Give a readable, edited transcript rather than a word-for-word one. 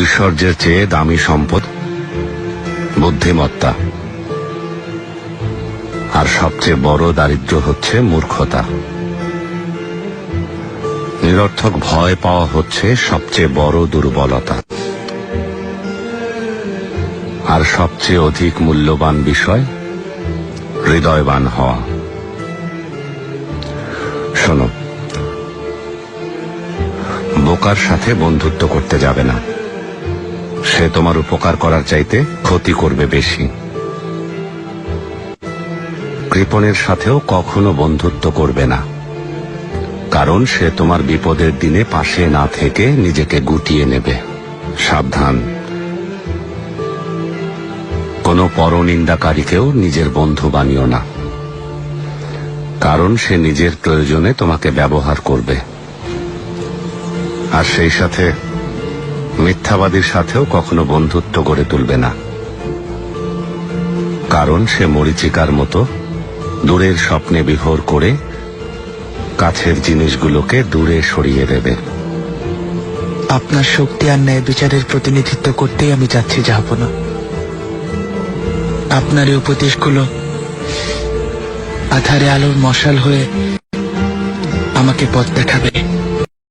ঐশ্বর্যের চেয়ে দামি সম্পদ বুদ্ধিমত্তা, আর সবচেয়ে বড় দারিদ্র্য হচ্ছে মূর্খতা। নিরর্থক ভয় পাওয়া হচ্ছে সবচেয়ে বড় দুর্বলতা, আর সবচেয়ে অধিক মূল্যবান বিষয় হৃদয়বান হওয়া। শোনো, বোকার সাথে বন্ধুত্ব করতে যাবে না। সে তোমার উপকার করার চাইতে ক্ষতি করবে বেশি। কৃপণের সাথেও কখনো বন্ধুত্ব করবে না, কারণ সে তোমার বিপদের দিনে পাশে না থেকে নিজেকে গুটিয়ে নেবে। সাবধান, কোনো পরনিন্দাকারীকেও নিজের বন্ধু বানিও না, কারণ সে নিজের প্রয়োজনে তোমাকে ব্যবহার করবে। আর সেই সাথে মিথ্যাবাদীর সাথেও কখনো বন্ধুত্ব গড়ে তুলবে না, কারণ সে মরীচিকার মতো দূরের স্বপ্নে বিহর করে কাছের জিনিসগুলোকে দূরে সরিয়ে দেবে। আপনার শক্তি আর ন্যায় বিচারের প্রতিনিধিত্ব করতেই আমি যাচ্ছি, যাব না। আপনার এই উপদেশগুলো আধারে আলোর মশাল হয়ে আমাকে পথ দেখাবে।